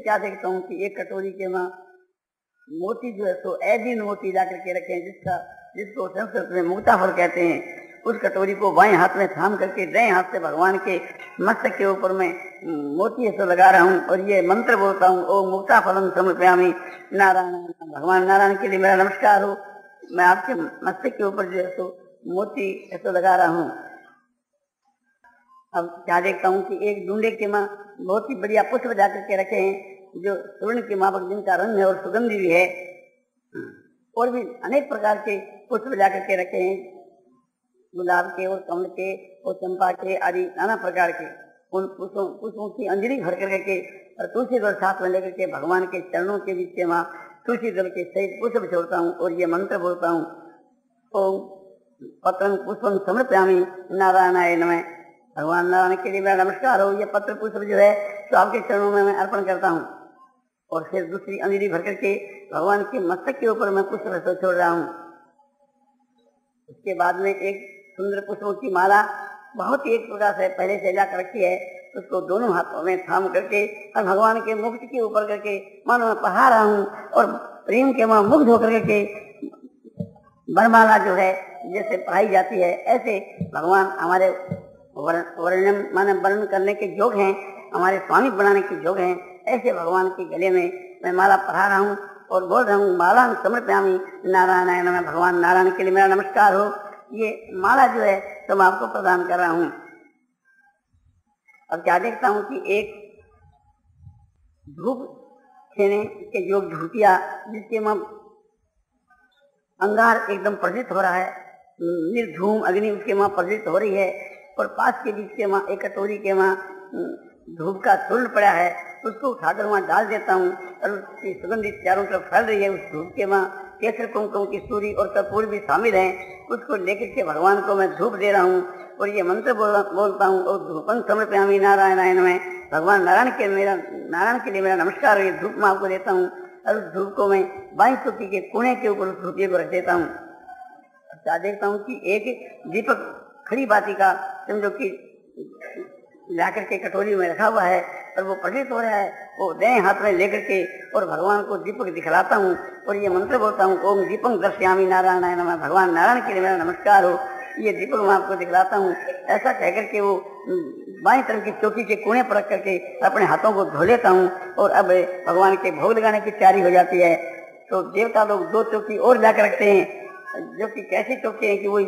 क्या देखता हूँ कि एक कटोरी के वहाँ मोती जो है तो ऐदीन मोती ला करके रखे हैं, जिसको संस्कृत में मुक्ता फल कहते हैं। उस कटोरी को बाएं हाथ में थाम करके दाएं हाथ से भगवान के मस्तक के ऊपर में मोती ऐसे लगा रहा हूँ और ये मंत्र बोलता हूँ, ओम मुक्ता फलम समर्पयामि नारायण। भगवान नारायण के लिए मेरा नमस्कार हो। मैं आपके मस्तक के ऊपर जो है तो मोती ऐसे लगा रहा हूँ। अब क्या देखता हूँ कि एक डूंडे के माँ बहुत ही बढ़िया पुष्प जा करके रखे हैं, जो स्वर्ण के माफक जिनका रंग है और सुगंधी भी है, और भी अनेक प्रकार के पुष्प जा करके रखे हैं, गुलाब के और कमल के और चंपा के आदि नाना प्रकार के। उन पुष्पों की अंजलि भर करके और तुलसी दल साथ में लेकर के भगवान के चरणों के बीच में तुलसी दल के सहित पुष्प छोड़ता हूँ और ये मंत्र बोलता हूँ, ओम पत्रं पुष्पं समर्पयामि नारायणाय नमः। भगवान नारायण के लिए मेरा नमस्कार हो। ये पत्र पुष्प जो है तो आपके चरणों में मैं अर्पण करता हूँ और फिर दूसरी अंजलि भर करके भगवान के मस्तक के ऊपर मैं पुष्प छोड़ रहा हूँ। उसके बाद में एक सुंदर पुष्पों की माला बहुत ही एक प्रकार से पहले से ला कर रखी है, उसको दोनों हाथों में थाम करके और भगवान के मुकुट के ऊपर करके मानो मैं पढ़ा रहा हूँ और प्रेम के वहां मुग्ध होकर के वरमाला जो है जैसे पढ़ाई जाती है, ऐसे भगवान हमारे वर्णन करने के योग हैं, हमारे स्वामी बनाने के योग हैं। ऐसे भगवान के गले में मैं माला पढ़ा रहा हूँ और बोल रहा हूँ, माला समर्पयामि नारायणाय नमः। भगवान नारायण के लिए मेरा नमस्कार हो। ये माला जो है तो मैं आपको प्रदान कर रहा हूँ। अब क्या देखता हूँ कि एक धूप खेने के योग धूपिया, जिसके में अंगार एकदम प्रज्वलित हो रहा है, निर्धूम अग्नि उसके वहां प्रज्वलित हो रही है और पास के बीच के वहां एक कटोरी के वहां धूप का चूर्ण पड़ा है, उसको उठाकर वहां डाल देता हूँ और उसकी सुगंधी चारों तरफ फैल रही है। उस धूप के वहां केसर कुमकुम की सूरी और कपूर भी शामिल हैं, उसको लेकर के भगवान को मैं धूप दे रहा हूँ और ये मंत्र बोलता हूँ, और धूपं समर्पयामि नारायणाय नमः। भगवान नारायण के लिए मेरा नमस्कार। ये धूप मैं आपको देता हूँ और उस धूप को मैं बाई चौकी के कोने के ऊपर उस धूपिये को रख देता हूँ। क्या देखता हूँ कि एक दीपक खड़ी बाती का समझो कि लाकर के कटोरी में रखा हुआ है और वो प्रज्वलित हो रहा है, वो दाएं हाथ में लेकर के और भगवान को दीपक दिखलाता हूँ और ये मंत्र बोलता हूँ, ओम दीपं दर्शयामि नारायणाय नमः। भगवान नारायण के लिए मेरा नमस्कार हो। ये दीपक मैं आपको दिखलाता हूँ। ऐसा कहकर के वो बाएं तरफ की चौकी के कोने पर रख करके अपने हाथों को धो लेता हूँ और अब भगवान के भोग लगाने की तैयारी हो जाती है। तो देवता लोग दो चौकी और लाकर रखते हैं, जो कि कैसी चौकी है कि वो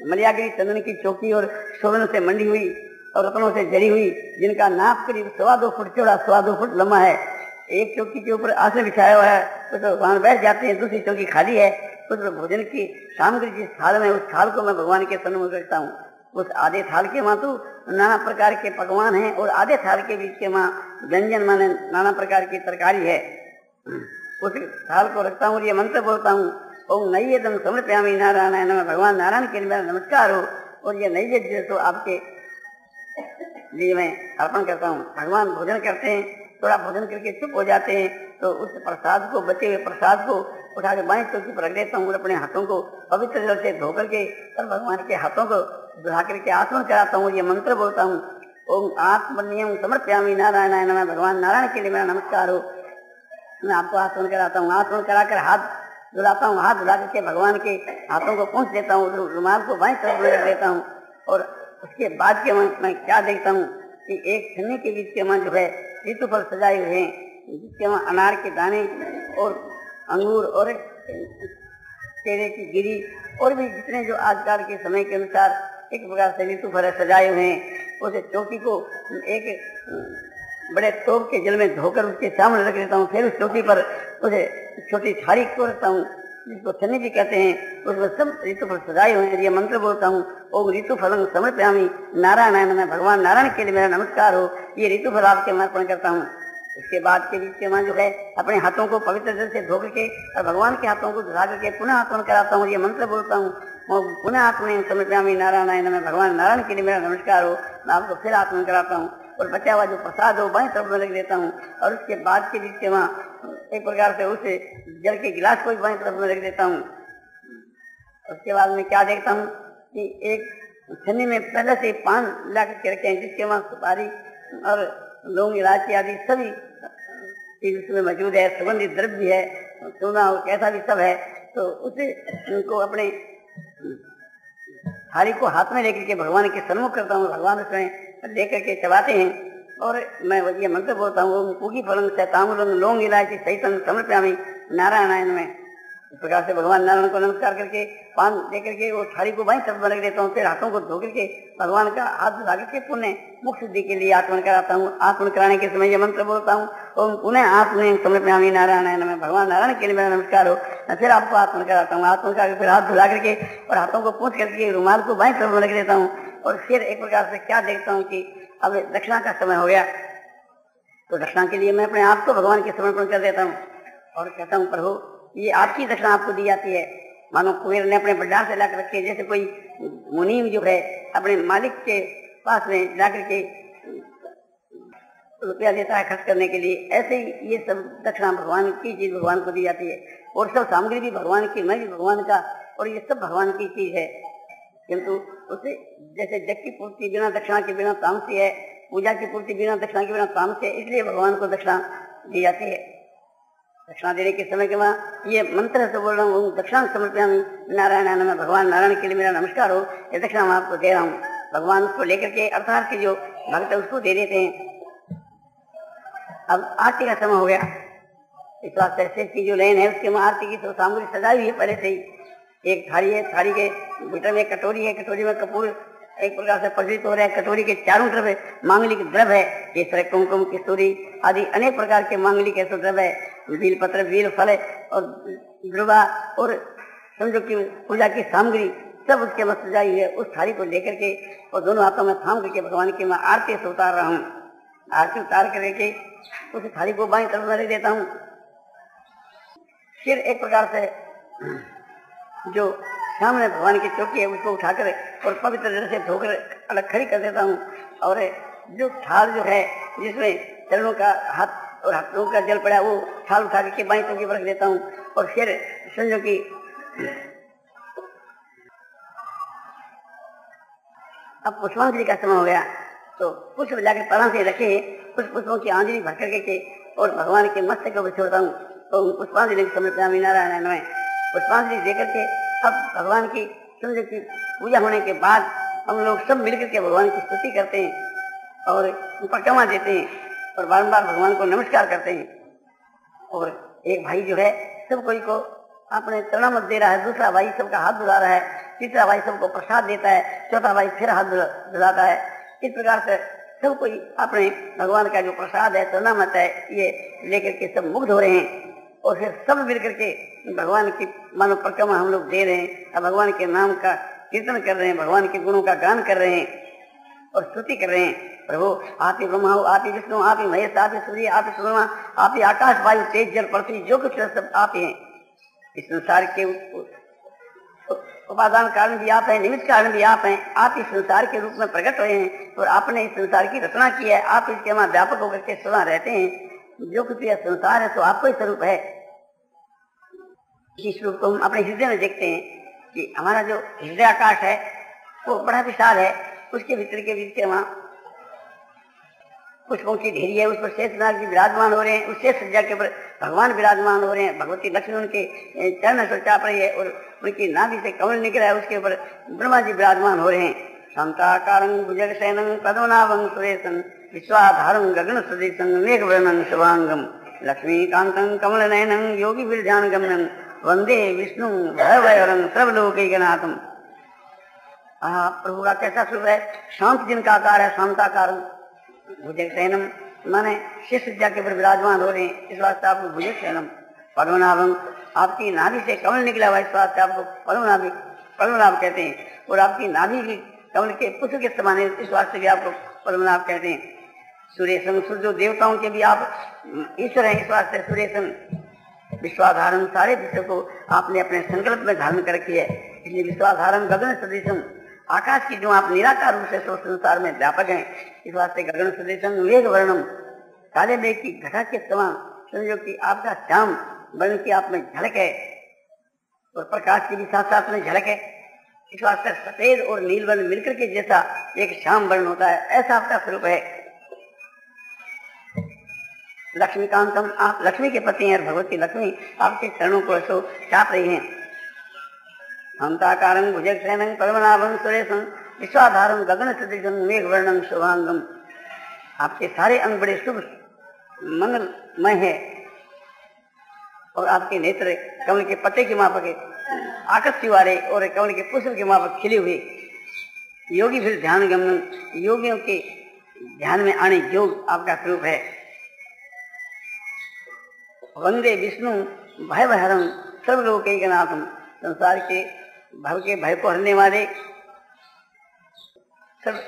मलयागिरी चंदन की चौकी और स्वर्ण से मंडी हुई और रत्नों से जड़ी हुई, जिनका नाप करीब 2.25 फुट चौड़ा 2.25 फुट लंबा है। एक चौकी के ऊपर आसन बिछाया हुआ है, कुछ भगवान बैठ जाते हैं, दूसरी चौकी खाली है। कुछ भोजन की सामग्री जिस थाल में, उस थाल को मैं भगवान के सन्मुख रखता हूँ। उस आधे थाल के वहां तो नाना प्रकार के पकवान हैं और आधे थाल के बीच के वहां व्यंजन माने नाना प्रकार की तरकारी है। उस थाल को रखता हूँ, ये मंत्र बोलता हूँ, ओम नैवेद्यं समर्पयामि नारायणाय नमः। भगवान नारायण के लिए मेरा नमस्कार हो। और ये नैवेद्य तो आपके लिए मैं अर्पण करता हूँ। भगवान भोजन करते हैं, थोड़ा भोजन करके चुप हो जाते हैं, तो उस प्रसाद को, बचे हुए प्रसाद को उठा के बाएं चौकी पर रख देता हूँ और अपने हाथों को पवित्र जल से धो करके और भगवान के हाथों को धुला करके आचमन कराता हूँ। ये मंत्र बोलता हूँ, ओम आत्मनियम समर्पयामि नारायणाय नमः। भगवान नारायण के लिए मेरा नमस्कार हो। मैं आपको आचमन कराता हूँ। आचमन कराकर हाथ धुलाता हूँ, हाथ धुला करके भगवान के हाथों को पहुँच देता हूँ, रुमाल को बाएं तरफ में रख देता हूँ। और उसके बाद के मैं क्या देखता हूँ कि एक छन्नी के बीच के वहाँ जो है ऋतु फल सजाए हुए हैं, जिसके वहाँ अनार के दाने और अंगूर और केले की गिरी और भी जितने जो आजकल के समय के अनुसार एक प्रकार से ऋतु फल सजाए हुए हैं, उस चौकी को एक बड़े तोप के जल में धोकर उसके सामने रख देता हूँ। फिर उस चौकी पर उसे छोटी थाली को रखता हूँ, जिसको छन्नी भी कहते हैं, उसमें सब ऋतु फल सजाए हुए हैं। ये मंत्र बोलता हूँ, ओम ऋतु फलं समर्पयामि नारायणाय नमः। भगवान नारायण के लिए मेरा नमस्कार हो। ये ऋतु फल आपके मैं अर्पण करता हूँ। उसके बाद के बीच के जो है अपने हाथों को पवित्र जल से धो करके और भगवान के हाथों को धुला करके पुनः आत्मन कराता हूँ। ये मंत्र बोलता हूँ, पुनः आत्मन समर्पयामि नारायणाय नमः। भगवान नारायण के लिए मेरा नमस्कार हो। मैं आपको फिर आत्मन कराता हूँ और बचा हुआ जो प्रसाद हो बाएं तरफ में रख देता हूँ। और उसके बाद के बीच के वहाँ एक प्रकार से उस जल के गिलास को भी बाएं तरफ में रख देता हूँ। उसके बाद में क्या देखता हूँ कि एक छन्नी में पहले से पान ला करके रखे हैं, जिसके वहाँ सुपारी और लौंग इलायची आदि सभी चीज उसमें मौजूद है, सुगंधित द्रव्य भी है, सोना और कैसा भी सब है। तो उसे उनको अपने थाली को हाथ में लेकर के भगवान के सन्मुख करता हूँ, भगवान उसमें लेकर के चबाते हैं और मैं ये मंत्र बोलता हूँ, पूगी फलंग से ताम्बूलंग लौंग इलायची सहितं समर्पयामि नारायणायन में। इस प्रकार से भगवान नारायण को नमस्कार करके पान दे करके वो थाली को बाई तरफ रख देता हूँ, फिर हाथों को धो करके भगवान का हाथ धुला करके पुण्य मुख शुद्धि के लिए आत्मन कराता हूँ। आत्मन कराने के समय ये मंत्र बोलता हूँ, ओम पुनः आत्मन समर्पयामि नारायणायन में, भगवान नारायण के लिए मेरा नमस्कार हो। फिर आपको आत्मन कराता हूँ, आत्मन करा फिर हाथ धुला करके और हाथों को पूछ करके रुमाल को बाई तरफ रख देता हूँ। और फिर एक प्रकार से क्या देखता हूँ कि अब दक्षिणा का समय हो गया, तो दक्षिणा के लिए मैं अपने आप को भगवान के समर्पण कर देता हूँ और कहता हूँ, प्रभु ये आपकी दक्षिणा आपको दी जाती है। मानो कुबेर ने अपने भंडार से लाकर रखी है, जैसे कोई मुनीम जो है अपने मालिक के पास में जाकर के रुपया देता है खर्च करने के लिए, ऐसे ही ये सब दक्षिणा भगवान की चीज भगवान को दी जाती है। और सब सामग्री भी भगवान की, मैं भी भगवान का, और ये सब भगवान की चीज है। किंतु उसे जैसे जग की पूर्ति बिना दक्षिणा के बिना तामसी है, पूजा की पूर्ति बिना दक्षिणा के बिना तामसी है, इसलिए भगवान को दक्षिणा दी जाती है। दक्षिणा देने के समय के बाद ये मंत्र से बोल रहा हूँ, दक्षिणा समर्पयामि नारायणायन में, भगवान नारायण के लिए मेरा नमस्कार हो, ये दक्षिणा मैं आपको दे रहा हूँ। भगवान उसको लेकर के अर्थात के जो भक्त है उसको दे देते हैं। अब आरती का समय हो गया, इस वास्ते शेष की जो लेन है उसके में आरती की तो सामग्री सजाई हुई है पहले से ही। एक थाली है, थाली के भीतर में कटोरी है, कटोरी में कपूर एक प्रकार से प्रज्वलित हो रहा है, कटोरी के चारों तरफ मांगलिक द्रव्य है, केसर कुमकुम किस्तूरी आदि अनेक प्रकार के मांगलिक ऐसे द्रव्य है, बील पत्र बील फल और द्रुवा और समझो की पूजा की सामग्री सब उसके में सजाई हुई है। उस थाली को लेकर के और दोनों हाथों में थाम करके भगवान की मैं आरती से उतार रहा हूँ। आरती उतार करके उस थाली को बाईं तरफ में रख देता हूँ। फिर एक प्रकार से जो सामने भगवान की चौकी है उसको उठाकर और पवित्र जल से धोकर अलग खड़ी कर देता हूँ। और जो थाल जो है जिसमें चरणों का हाथ और हाथों का जल पड़ा, वो थाल उठा के बाईं चौकी पर रख देता हूँ। और फिर समझो कि अब पुष्पांजलि का समय हो गया, तो पुष्प जाकर परा से रखे कुछ पुष्पों की आंजलि भर करके और भगवान के मस्तक को छोड़ता हूँ। तो पुष्पांजलि के समय पे नारायण में पुष्पांजलि देकर के अब भगवान की समझो की पूजा होने के बाद हम लोग सब मिलकर के भगवान की स्तुति करते हैं और परिक्रमा देते हैं और बारंबार भगवान को नमस्कार करते हैं। और एक भाई जो है सब कोई को अपने चरणामत दे रहा है, दूसरा भाई सबका हाथ धुला रहा है, तीसरा भाई सबको प्रसाद देता है, चौथा भाई फिर हाथ धुलाता है। इस प्रकार से सब कोई अपने भगवान का जो प्रसाद है, चरणामत है, ये लेकर के सब मुग्ध हो रहे हैं। और फिर सब मिल करके भगवान की मानो परिक्रमा हम लोग दे रहे हैं और भगवान के नाम का कीर्तन कर रहे हैं, भगवान के गुणों का गान कर रहे हैं और स्तुति कर रहे हैं। प्रभु आप ही ब्रह्मा हो, आप ही विष्णु, आप ही महेश, आप ही सूर्य, आप ही चंद्रमा, आप ही आकाश वायु तेज जल पृथ्वी, जो कुछ है सब आप ही हैं। इस संसार के उपादान कारण भी आप हैं, निमित्त कारण भी आप हैं। आप इस संसार के रूप में प्रकट हुए हैं और आपने इस संसार की रचना की है। आप इसके वहां व्यापक होकर के सदा रहते हैं। जो कुछ यह संसार है तो आपको ही स्वरूप है। इस रूप को हम अपने हृदय में देखते हैं कि हमारा जो हृदय आकाश है वो बड़ा विशाल है। उसके भीतर के बीच के वहां पुष्पों की ढेरी है, उस पर शेषनाग जी विराजमान हो रहे हैं। उस शेष सज्जा के ऊपर भगवान विराजमान हो रहे हैं। भगवती लक्ष्मी उनके चरण पर चाप रही है और उनकी नाभि से कमल निकला है, उसके ऊपर ब्रह्मा जी विराजमान हो रहे हैं। शांताकारं भुजगशयनं पद्मनाभं सुरेशं विश्वाधारं गगन सदृशं मेघवर्णं शुभांगं लक्ष्मीकान्तं कमलनयनं योगी विरध्यानगम्यं वंदे विष्णु भयभयहरं सर्वलोकैकनाथं। प्रभु का कैसा स्वरूप है, शांत जिनका आकार है, शांताकारं भुजगशयनम माने शेष सज्जा के ऊपर विराजमान हो रहे हैं, इस वास्ते आपको भुजगशयनम। पद्मनाभम आपकी नाभि से कमल निकला हुआ, इस वास्ते आपको पद्मनाभ कहते हैं। और आपकी नाभि भी कमल के पुष्प के समान है, इस वास्ते भी आपको पद्मनाभ कहते हैं। सुरेशन सूर्य देवताओं के भी आप ईश्वर हैं, इस वास्ते सुरेशन। विश्वाधारण सारे विश्व को आपने अपने संकल्प में धारण कर रखी है, इसलिए विश्वाधारण गगन सदृशम। आकाश की जो आप निराकार रूप से संसार में व्यापक हैं, इस वास्ते गगन सदृशम मेघ वर्णम काले मेघ की घटा के समान समझो कि आपका श्याम वर्ण की आप में झलक है और प्रकाश की भी साथ साथ में झलक है। इस वास्ते सफेद और नील वर्ण मिलकर के जैसा एक श्याम वर्ण होता है, ऐसा आपका स्वरूप है। लक्ष्मीकांतम, आप लक्ष्मी के पति हैं और भगवती लक्ष्मी आपके चरणों को ऐसो चाप रही हैं। हंताकारं भुजगशयनं पद्मनाभं सुरेशं विश्वाधारं गगनसदृशं मेघवर्णं शुभांगम। आपके सारे अंग बड़े शुभ मंगलमय है और आपके नेत्र कमल के पत्ते के माफक आकर्षि वाले और कमल के पुष्प के माफक खिले हुए। योगी फिर ध्यान गमन, योगियों के ध्यान में आने योग आपका स्वरूप है। वंदे विष्णु भयभहरम सर्वलोकैकनाथम, संसार के भव के भय को हरने वाले सब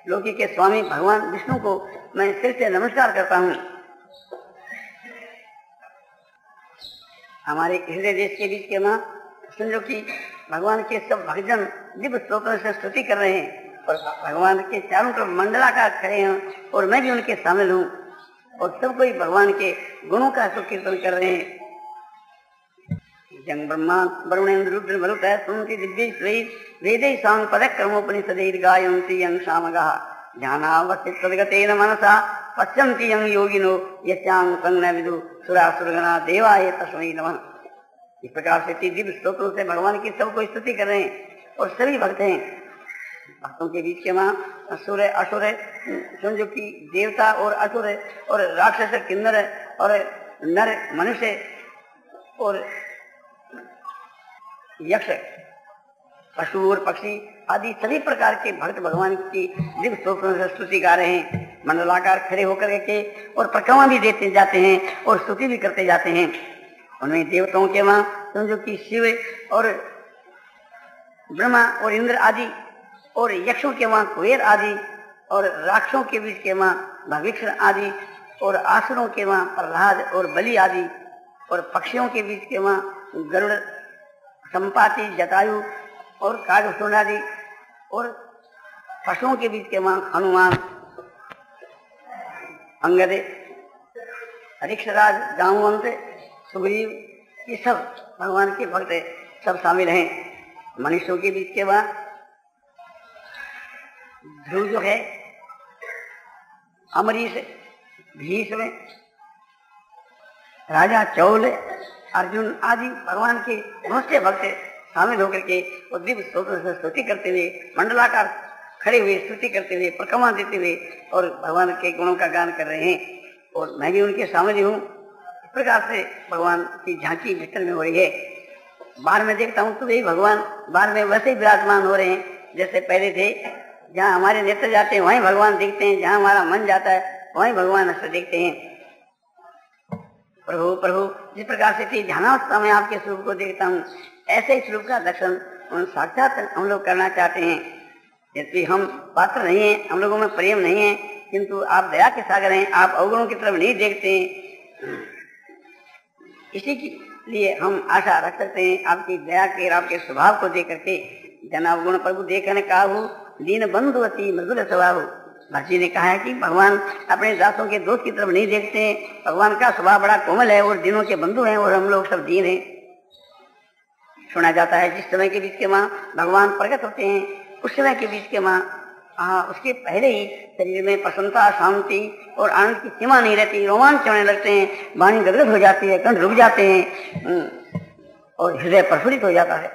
लोकी के स्वामी भगवान विष्णु को मैं सिर से नमस्कार करता हूँ। हमारे हृदय देश के बीच के माँ समझो कि भगवान के सब भक्तजन दिव्य स्तोत्रों से स्तुति कर रहे हैं और भगवान के चारों तरफ मंडलाकार खड़े हैं और मैं भी उनके शामिल हूँ और सब कोई भगवान के गुणों का कीर्तन कर रहे हैं। जंग ब्रह्मा वरुणेन्द्र रुद्र मरुतः सुनति दिव्यै वेदै सांग पदक्रमोपनिषदैर् गायन्ति यं सामगाः ध्यानावस्थित तद्गतेन मनसा पश्यन्ति यं योगिनो यस्यां संग न विदु सुरासुरगणा देवाय तस्मै नमः। इस प्रकार से दिव्य स्तोत्रों से भगवान की सबको स्तुति कर रहे हैं और सभी भक्त हैं। भक्तों के बीच के माँ असुर असुर समझो कि देवता और असुर और राक्षस किन्नर और नर मनुष्य और यक्ष पशु और पक्षी आदि सभी प्रकार के भक्त भगवान की दिव्य स्तोत्रों से स्तुति गा रहे हैं। मंडलाकार खड़े होकर के और परिक्रमा भी देते जाते हैं और स्तुति भी करते जाते हैं। उनमें देवताओं के माँ समझो कि शिव और ब्रह्मा और इंद्र आदि और यक्षों के माँ कुबेर आदि और राक्षसों के बीच के माँ भविष्य आदि और आसुरों के माँ प्रहलाद और बलि आदि और पक्षियों के बीच के माँ गरुड़ संपाति जटायु और कागभूषण आदि और पशुओं के बीच के माँ हनुमान अंगद ऋक्षराज जामवंत सुग्रीव ये सब भगवान के भक्त सब शामिल हैं। मनुष्यों के बीच के बाद ध्रुव जो है, अमरीश, भीष्म, राजा चौल, अर्जुन आदि भगवान के बहुत से भक्त शामिल होकर के और दिव्य स्तोत्र से स्तुति करते हुए मंडलाकार खड़े हुए स्तुति करते हुए परिक्रमा देते हुए और भगवान के गुणों का गान कर रहे हैं और मैं भी उनके शामिल हूँ। इस प्रकार से भगवान की झांकी भीतर में हो रही है। बाहर में देखता हूँ तो वही भगवान बाहर में वैसे ही विराजमान हो रहे हैं जैसे पहले थे। जहाँ हमारे नेत्र जाते हैं वहीं भगवान दिखते हैं, जहाँ हमारा मन जाता है वहीं भगवान ऐसे देखते हैं। प्रभु प्रभु जिस प्रकार से ध्यानावस्था में आपके स्वरूप को देखता हूँ ऐसे ही स्वरूप का दर्शन साक्षात हम लोग करना चाहते हैं। यदि हम पात्र नहीं है, हम लोगों में प्रेम नहीं है, किंतु आप दया के सागर हैं, आप अवगुणों की तरफ नहीं देखते हैं। इसी के लिए हम आशा रख सकते हैं आपकी दया के और आपके स्वभाव को देख करके। जन अवगुण प्रभु देखने काहू दीन बंधु अति मधुर स्वभाव। भरजी ने कहा है कि भगवान अपने दासों के दोष की तरफ नहीं देखते हैं। भगवान का स्वभाव बड़ा कोमल है और दिनों के बंधु हैं और हम लोग सब दीन हैं। सुना जाता है जिस समय के बीच के माँ भगवान प्रकट होते हैं उस समय के बीच के माँ उसके पहले ही शरीर में प्रसन्नता, शांति और आनंद की सीमा नहीं रहती। रोमांच होने लगते हैं, वाणी गदगद हो जाती है, कंठ रुक जाते हैं और हृदय प्रफुल्लित हो जाता है।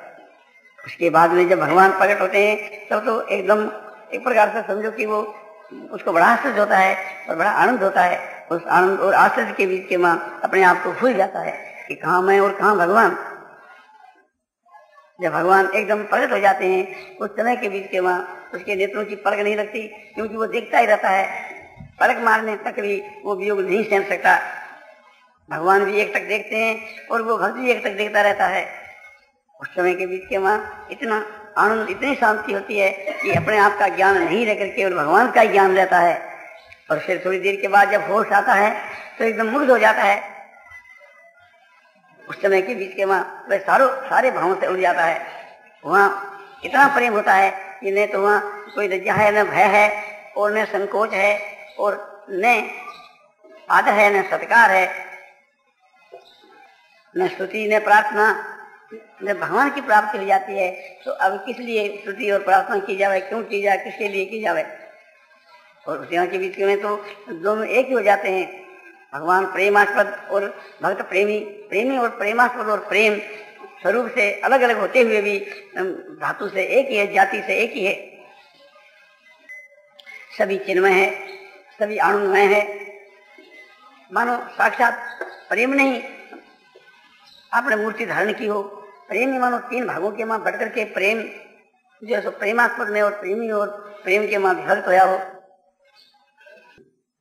उसके बाद में जब भगवान प्रकट होते हैं तब तो एकदम एक प्रकार से समझो कि वो उसको बड़ा आश्चर्य होता है और बड़ा आनंद होता है। उस आनंद और आश्चर्य के बीच के माँ अपने आप को भूल जाता है कि कहाँ मैं और कहाँ भगवान। जब भगवान एकदम प्रकट हो जाते हैं उस समय के बीच के माँ उसके नेत्रों की पलक नहीं लगती, क्योंकि वो देखता ही रहता है। पलक मारने तक भी वो वियोग नहीं सहन सकता। भगवान भी एक तक देखते हैं और वो भक्त भी एक तक देखता रहता है। उस समय के बीच के माँ इतना आनंद, इतनी शांति होती है कि अपने आप का ज्ञान नहीं रह करके और भगवान का ज्ञान रहता है। और फिर थोड़ी देर के बाद जब होश आता है तो एकदम मुग्ध हो जाता है। उस समय के बीच के माँ वह सारे भावों से उड़ जाता है। वहाँ इतना प्रेम होता है कि न तो वहाँ कोई लज्जा है, न भय है और न संकोच है और न आदर है, न सत्कार है, न स्तुति, न प्रार्थना। जब भगवान की प्राप्ति हो जाती है तो अब किस लिए स्तुति और प्रार्थना की जाए, क्यों की जाए, किसके लिए की जाए। और उस के बीच में तो दोनों एक ही हो जाते हैं। भगवान प्रेमास्पद और भक्त प्रेमी, प्रेमी और प्रेमास्पद और प्रेम स्वरूप से अलग अलग होते हुए भी धातु से एक ही है, जाति से एक ही है। सभी चिन्मय है, सभी आनंदमय है। मानो साक्षात प्रेम नहीं आपने मूर्ति धारण की हो। प्रेम ही मानो तीन भागों के मां बढ़ करके प्रेम जो सो प्रेमास्पद में और प्रेमी और प्रेम के मां विभक्त होया हो।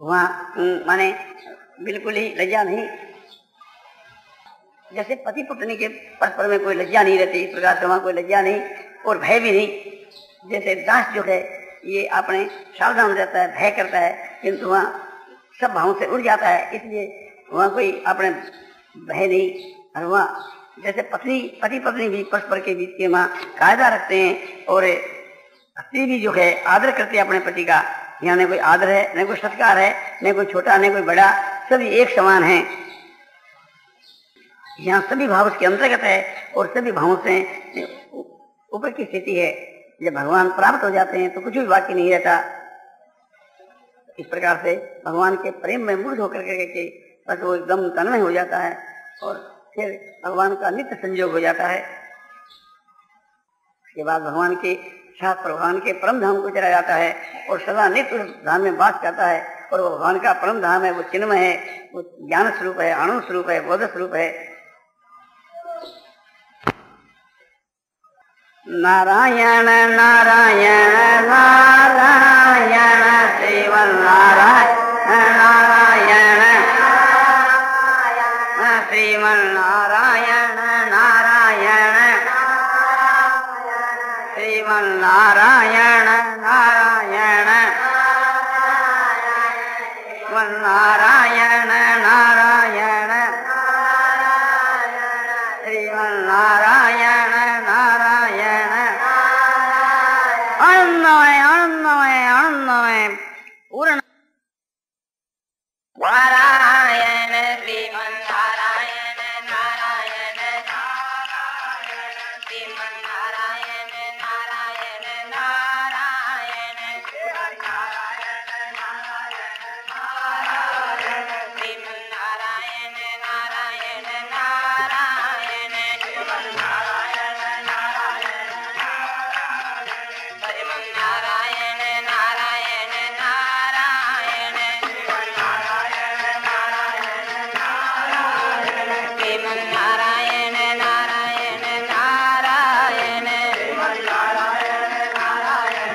वहां माने बिल्कुल ही लज्जा नहीं, जैसे पति पत्नी के परस्पर में कोई लज्जा नहीं रहती, इस प्रकार से वहां कोई लज्जा नहीं और भय भी नहीं। जैसे दास जो है ये अपने सावधान रहता है, भय करता है, किंतु वहाँ सब भावों से उड़ जाता है, इसलिए वहाँ कोई अपने भय नहीं। और वहाँ जैसे पति पत्नी भी परस्पर के बीच के वहाँ कायदा रखते हैं और स्त्री भी जो है आदर करते हैं अपने पति का। यहाँ न कोई आदर है, न कोई सत्कार है, न कोई छोटा न कोई बड़ा, सभी एक समान है। यहाँ सभी भाव उसके अंतर्गत है और सभी भावों से ऊपर की स्थिति है। जब भगवान प्राप्त हो जाते हैं तो कुछ भी बाकी नहीं रहता। इस प्रकार से भगवान के प्रेम में मुग्ध होकर के बस वो एकदम तन्मय हो जाता है और फिर भगवान का नित्य संयोग हो जाता है। उसके बाद भगवान के साथ भगवान के परम धाम को चला जाता है और सदा नित्य धाम में वास करता है। और वो भगवान का परम धाम है, वो चिन्मय है, वो ज्ञान स्वरूप है, आनंद स्वरूप है, बोध स्वरूप है। नारायण नारायण नारायण श्रीमन नारायण नारायण श्रीमन नारायण नारायण श्रीमन नारायण नारायण श्रीमन नारायण नारायण श्रीमन नारायण नारायण। आनंदमय आनंदमय आनंदमय पूर्ण नारायण श्रीमन नारायण नारायण श्रीमन नारायण नारायण नारायण श्रीमन नारायण नारायण श्रीमन नारायण नारायण नारायण श्रीमन नारायण नारायण श्रीमन नारायण नारायण नारायण श्रीमन नारायण नारायण श्रीमन नारायण नारायण नारायण श्रीमन नारायण नारायण श्रीमन नारायण नारायण नारायण श्रीमन नारायण नारायण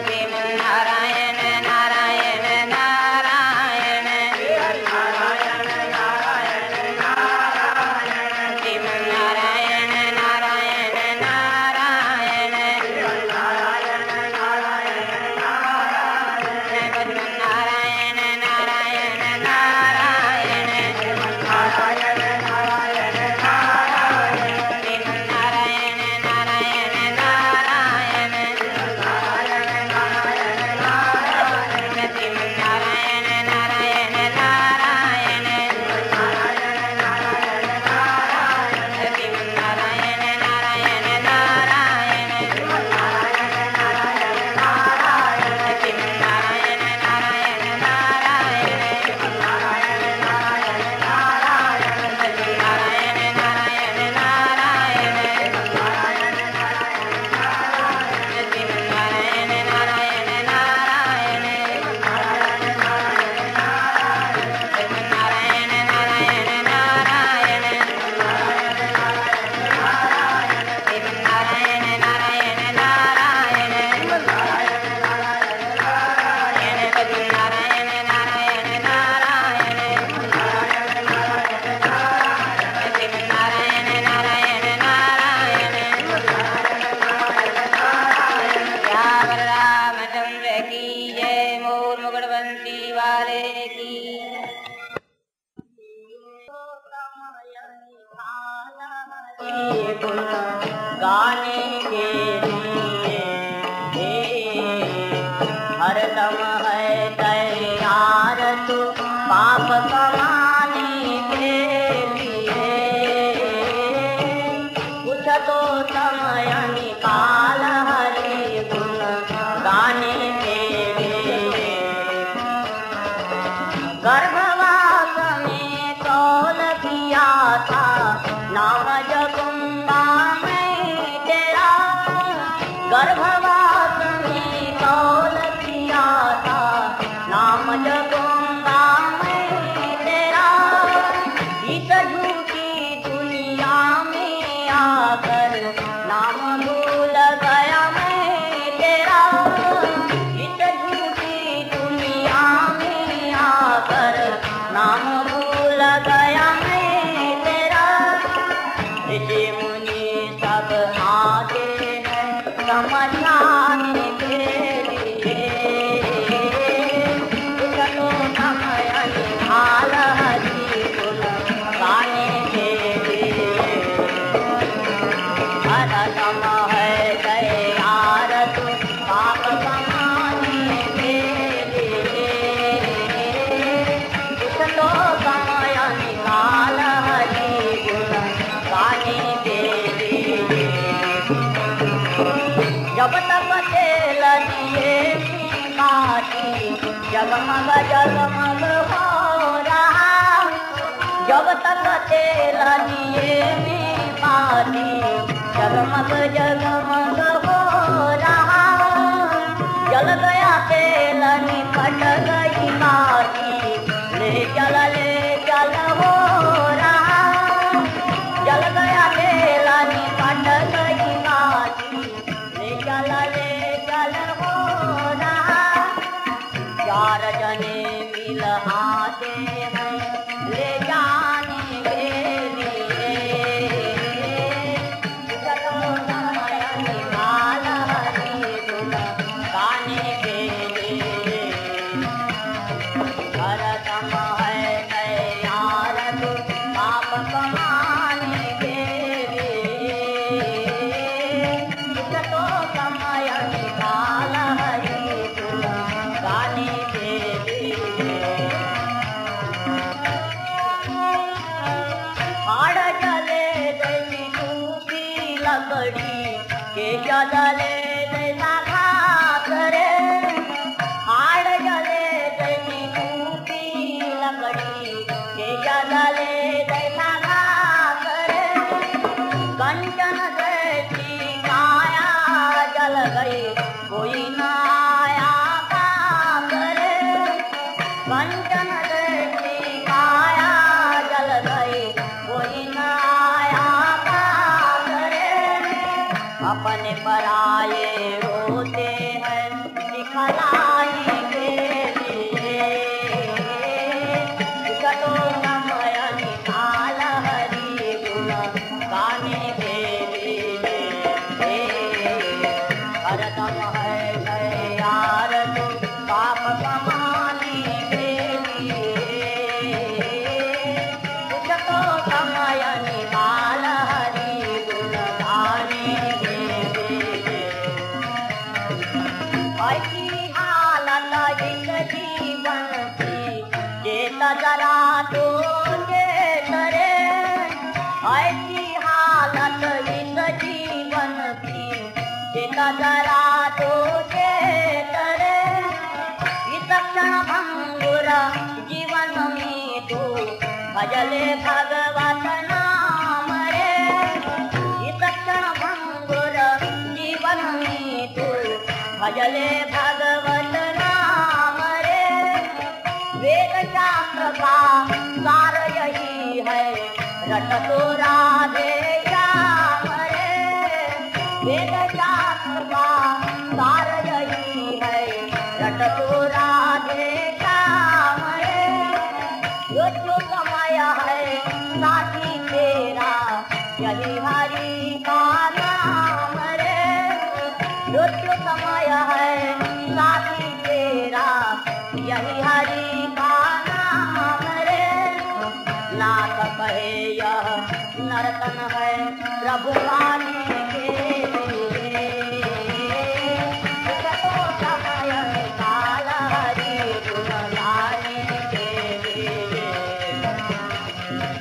श्रीमन नारायण नारायण नारायण श्रीमन नारायण नारायण श्रीमन नारायण नारायण नारायण श्रीमन नारायण नारायण श्रीमन नारायण नारायण नारायण श्रीमन नारायण नारायण श्रीमन नारायण नारायण नारायण श्रीमन नारायण नारायण श्रीमन नारायण नारायण नारायण श्रीमन नारायण नारायण श्रीमन नारायण नारायण नारायण श्रीमन नारायण नारायण श्रीमन नारायण नारायण नारायण श्रीमन नारायण नारायण श्रीमन नारायण नारायण नारायण श्रीमन नारायण नारायण श्रीमन नारायण नारायण नारायण श्रीमन नारायण नारायण नारायण श्रीमन नारायण नारायण रामचंद्र की जय, मोर मुकुट बंसी वाले की। गाने के लिए हरदम है तैयार तू पाप कमाने के लिए, कुछ तो समय निकाल हरि गुण गाने के लिए। तो समय निकाल हरि गुण गाने के लिए। जब तक तेल दिए काटी जगमग जगमग हो रहा, जब तक तेल दिए काटी जगमग जगमग हो रहा, जल गया तेल निकट गई काटी ले चल हो रहा, जल गया तेल निकट गई काटी ले चल हो रहा। चार जने मिल आते हैं ले जाने के लिए, चलो निकाल हरि गुण गाने के लिए। हरदम है तैयार तू पाप कमाने के लिए, चलो समय निकाल हरि गुण गाने के लिए। हाड़ जले जैसी सूखी लकड़ी के जले जैसा घास रे, हाड़ जले जैसी सूखी लकड़ी के जले जैसा घास रे, कंचन जैसी काया जल गई कोई न आया पास रे, कंचन जैसी काया जल गई कोई न आया पास रे। अपने पराये रोते हैं दिखलाने के लिए, चलो समय निकाल हरि गुण गाने के लिए। हरदम है तैयार तू पाप कमाने के लिए, चलो समय निकाल हरि गुण गाने के लिए। ऐसी हालत इस जीवन की चेत जरा तो चेत रे, ऐसी हालत इस जीवन की चेत जरा तो चेत रे। इस क्षण भंगुर जीवन में तू भजले भगवत नाम रे, इस क्षण भंगुर जीवन में तू भजले भगवत नाम रे। वेद शास्त्र का सार यही है रट तो राधे श्याम रे, वेद शास्त्र का सार यही है रट तो राधे श्याम रे। जो समय है साथी तेरा यही हरि का नाम रे, जो समय है साथी तेरा यही हरि का नाम रे। नाथ कहे यह नर्तन है प्रभु गाने के लिए, चलो समय निकाल हरि गुण गाने के लिए।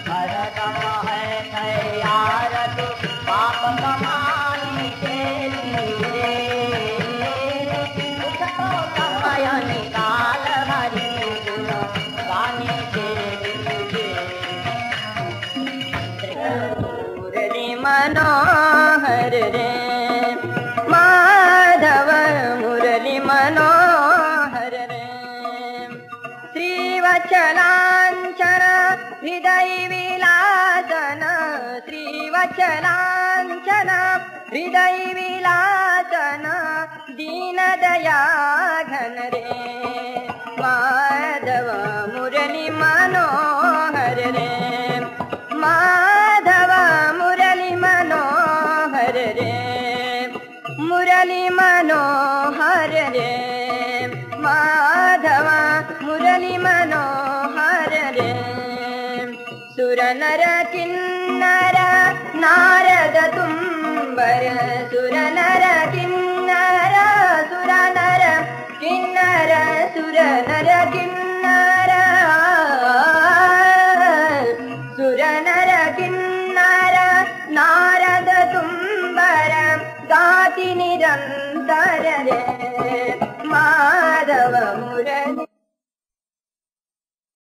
हरदम है तैयार तू पाप कमाने के लिए, चलो समय निकाल हरि गुण गाने के लिए। मुरली मनोहर रे माधव मुरली मनोहर रे, श्रीवत्सलांचन हृदय विलासन, श्रीवत्सलांचन हृदय विलासन दीन दया घन रे। माधव मुरली मनोहर रे, माधव मुरली मनोहर रे, मुरली मनोहर रे, माधव मुरली मनोहर रे। सुर नर किन्नर नारद तुम्बर, सुर नर किन्नर सुर नर किन्नर सुर नर किन्नर किन्नर नारद तुम्बर गाति निरंतर रे।